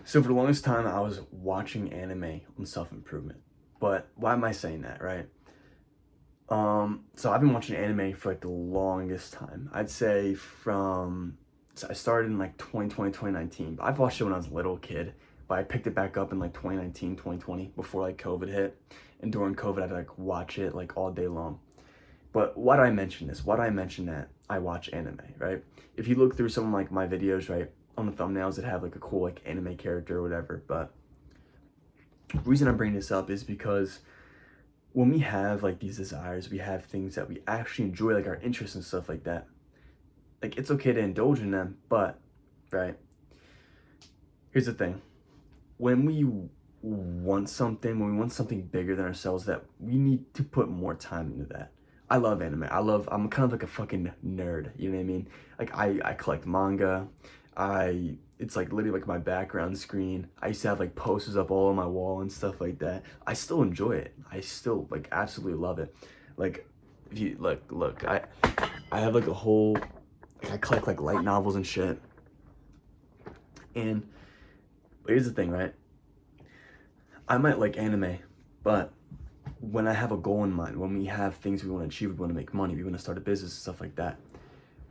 So for the longest time, I was watching anime on self-improvement. But why am I saying that, right? So I've been watching anime for like the longest time. I'd say so I started in like 2020, 2019. But I've watched it when I was a little kid, but I picked it back up in like 2019, 2020 before like COVID hit. And during COVID, I'd like watch it like all day long. But why do I mention this? Why do I mention that I watch anime, right? If you look through some of like my videos, right, on the thumbnails that have like a cool like anime character or whatever, but the reason I bring this up is because when we have like these desires, we have things that we actually enjoy, like our interests and stuff like that. Like it's okay to indulge in them, but right, here's the thing. When we when we want something bigger than ourselves, that we need to put more time into that. I love anime. I'm kind of like a fucking nerd, you know what I mean? Like I collect manga. It's like literally like my background screen. I used to have like posters up all on my wall and stuff like that. I still enjoy it. I still like absolutely love it. Like if you look, I have like a whole like I collect like light novels and shit. And but here's the thing, right? I might like anime, but when I have a goal in mind, when we have things we want to achieve, we want to make money, we want to start a business and stuff like that,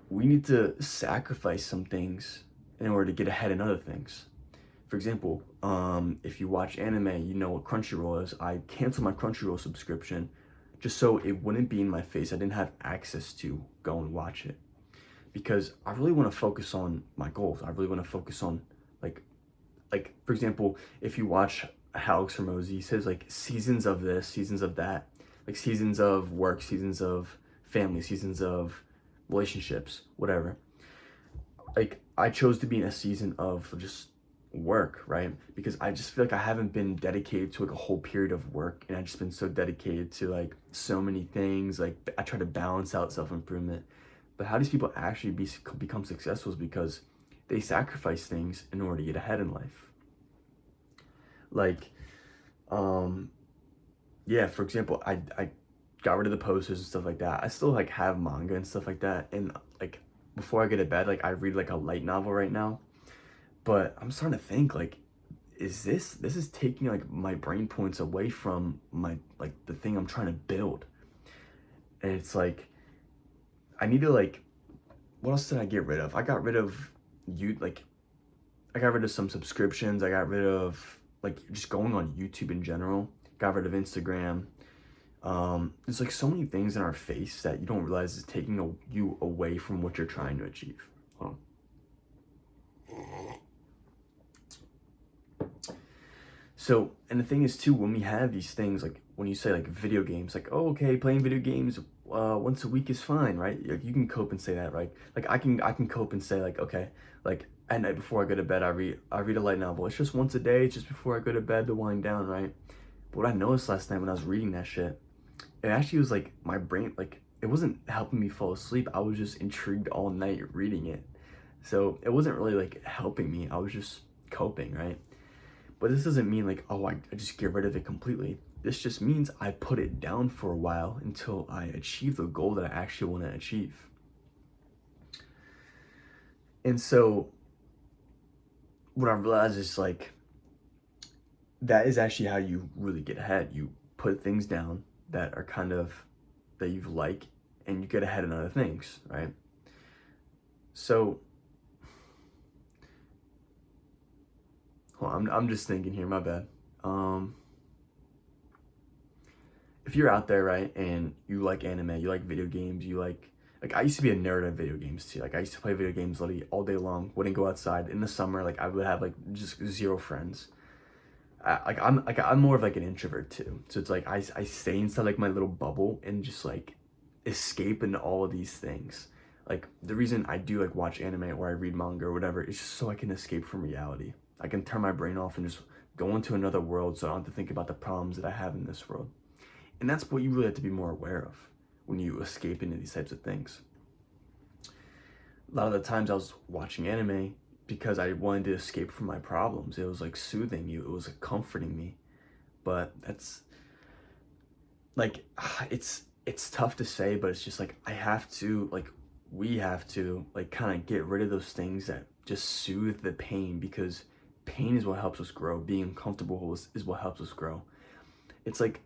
we need to sacrifice some things in order to get ahead in other things. For example, if you watch anime, you know what Crunchyroll is. I canceled my Crunchyroll subscription just so it wouldn't be in my face. I didn't have access to go and watch it because I really want to focus on my goals. I really want to focus on like for example, if you watch Alex Hormozy, he says like seasons of this, seasons of that, like seasons of work, seasons of family, seasons of relationships, whatever. Like I chose to be in a season of just work, right? Because I just feel like I haven't been dedicated to like a whole period of work, and I've just been so dedicated to like so many things. Like I try to balance out self-improvement. But how these people actually become successful is because they sacrifice things in order to get ahead in life. Like, um, yeah, for example, I got rid of the posters and stuff like that. I still like have manga and stuff like that. And like before I get to bed, like I read like a light novel right now. But I'm starting to think like, is this is taking like my brain points away from my like the thing I'm trying to build. And it's like I need to like what else did I get rid of? I got rid of you like I got rid of some subscriptions. I got rid of like just going on YouTube in general. Got rid of Instagram. There's like so many things in our face that you don't realize is taking you away from what you're trying to achieve. Hold on. So, and the thing is too, when we have these things, like when you say like video games, like, oh, okay, playing video games once a week is fine, right? Like, you can cope and say that, right? Like I can cope and say like, okay, like at night before I go to bed, I read a light novel. It's just once a day, it's just before I go to bed to wind down, right? But what I noticed last night when I was reading that shit, it actually was like my brain, like it wasn't helping me fall asleep. I was just intrigued all night reading it. So it wasn't really like helping me. I was just coping, right? But this doesn't mean like, oh, I just get rid of it completely. This just means I put it down for a while until I achieve the goal that I actually want to achieve. And so what I realized is like, that is actually how you really get ahead. You put things down that are kind of, that you like, and you get ahead in other things, right? So, hold on, I'm just thinking here, my bad. If you're out there, right, and you like anime, you like video games, you like I used to be a nerd at video games too. Like I used to play video games literally all day long. Wouldn't go outside in the summer. Like I would have like just zero friends. I'm more of like an introvert too. So it's like I stay inside like my little bubble and just like escape into all of these things. Like the reason I do like watch anime or I read manga or whatever is just so I can escape from reality. I can turn my brain off and just go into another world so I don't have to think about the problems that I have in this world. And that's what you really have to be more aware of when you escape into these types of things. A lot of the times I was watching anime because I wanted to escape from my problems. It was like soothing you, it was like comforting me. But that's like it's tough to say, but it's just like I have to like we have to like kind of get rid of those things that just soothe the pain because pain is what helps us grow. Being uncomfortable is what helps us grow. It's like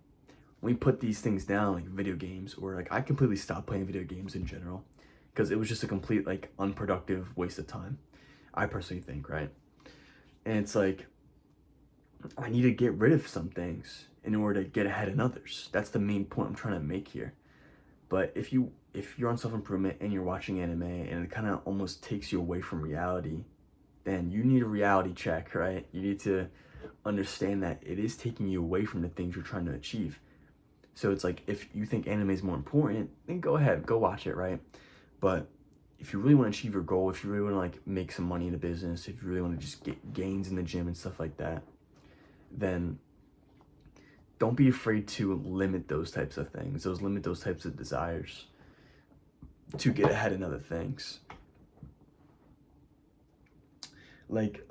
when we put these things down, like video games, or like I completely stopped playing video games in general because it was just a complete like unproductive waste of time. I personally think, right? And it's like I need to get rid of some things in order to get ahead in others. That's the main point I'm trying to make here. But if you're on self-improvement and you're watching anime and it kind of almost takes you away from reality, then you need a reality check, right? You need to understand that it is taking you away from the things you're trying to achieve. So it's like, if you think anime is more important, then go ahead, go watch it, right? But if you really want to achieve your goal, if you really want to like make some money in the business, if you really want to just get gains in the gym and stuff like that, then don't be afraid to limit those types of things, limit those types of desires to get ahead in other things. Like,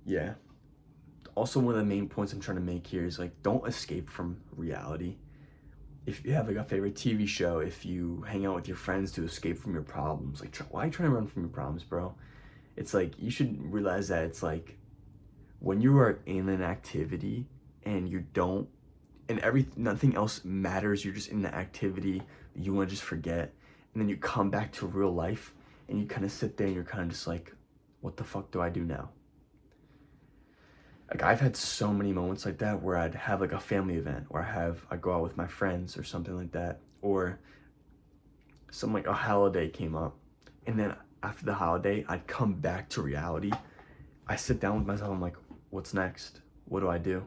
yeah. Also, one of the main points I'm trying to make here is like, don't escape from reality. If you have like a favorite TV show, if you hang out with your friends to escape from your problems, like why are you trying to run from your problems, bro? It's like, you should realize that it's like, when you are in an activity and you don't, and nothing else matters, you're just in the activity, you want to just forget, and then you come back to real life and you kind of sit there and you're kind of just like, what the fuck do I do now? Like, I've had so many moments like that where I'd have like a family event, or I go out with my friends or something like that, or some like a holiday came up, and then after the holiday I'd come back to reality. I sit down with myself, I'm like, what's next? What do I do?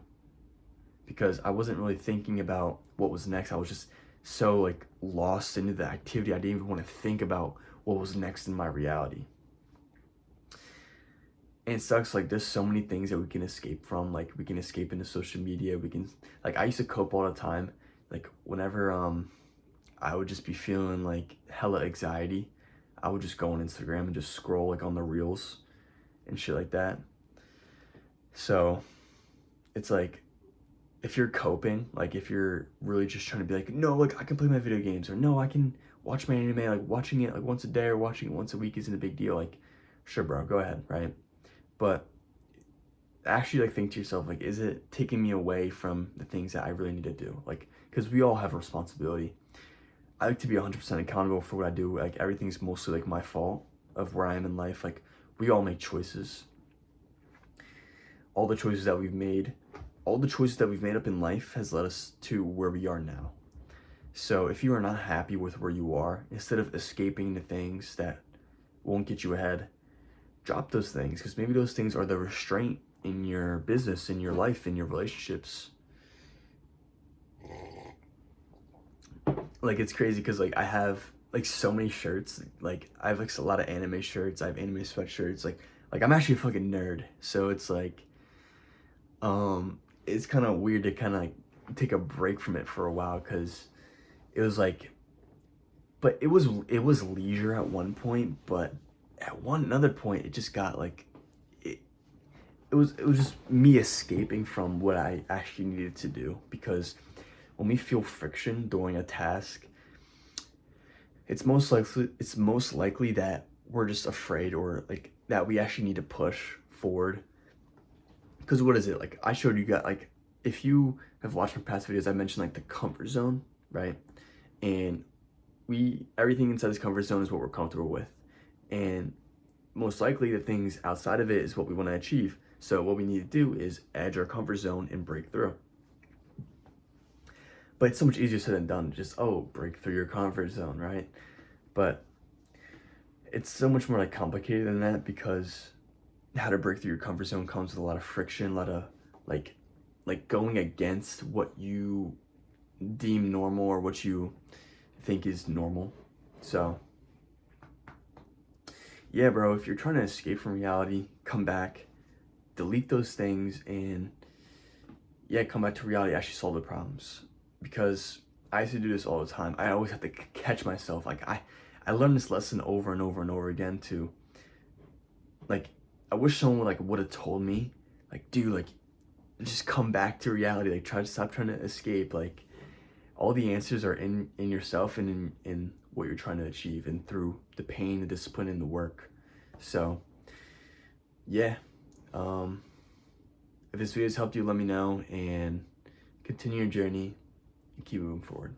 Because I wasn't really thinking about what was next. I was just so like lost into the activity, I didn't even want to think about what was next in my reality. And it sucks, like there's so many things that we can escape from. Like we can escape into social media, we can, like I used to cope all the time. Like whenever I would just be feeling like hella anxiety, I would just go on Instagram and just scroll like on the reels and shit like that. So it's like, if you're coping, like if you're really just trying to be like, no, like I can play my video games, or no, I can watch my anime, like watching it like once a day or watching it once a week isn't a big deal, like sure bro, go ahead, right? But actually like think to yourself, like, is it taking me away from the things that I really need to do? Like, because we all have a responsibility. I like to be 100% accountable for what I do. Like everything's mostly like my fault of where I am in life. Like we all make choices. All the choices that we've made up in life has led us to where we are now. So if you are not happy with where you are, instead of escaping the things that won't get you ahead, drop those things, because maybe those things are the restraint in your business, in your life, in your relationships. Like it's crazy because like I have like so many shirts. Like I have like a lot of anime shirts, I have anime sweatshirts, like I'm actually a fucking nerd. So it's like it's kind of weird to kind of like take a break from it for a while, because it was like, but it was leisure at one point, but at another point it just got like it was just me escaping from what I actually needed to do. Because when we feel friction during a task, it's most likely that we're just afraid, or like that we actually need to push forward. Because what is it? Like I showed you guys, like if you have watched my past videos, I mentioned like the comfort zone, right? And everything inside this comfort zone is what we're comfortable with. And most likely the things outside of it is what we want to achieve. So what we need to do is edge our comfort zone and break through. But it's so much easier said than done. Just, break through your comfort zone, right? But it's so much more like complicated than that, because how to break through your comfort zone comes with a lot of friction, a lot of like going against what you deem normal or what you think is normal. So yeah, bro, if you're trying to escape from reality, come back, delete those things, and yeah, come back to reality, actually solve the problems. Because I used to do this all the time. I always have to catch myself. Like I learned this lesson over and over and over again too. Like I wish someone would have told me, like, dude, like just come back to reality. Like try to stop trying to escape. Like all the answers are in yourself and in what you're trying to achieve, and through the pain, the discipline, and the work. So yeah, if this video has helped you, let me know, and continue your journey and keep moving forward.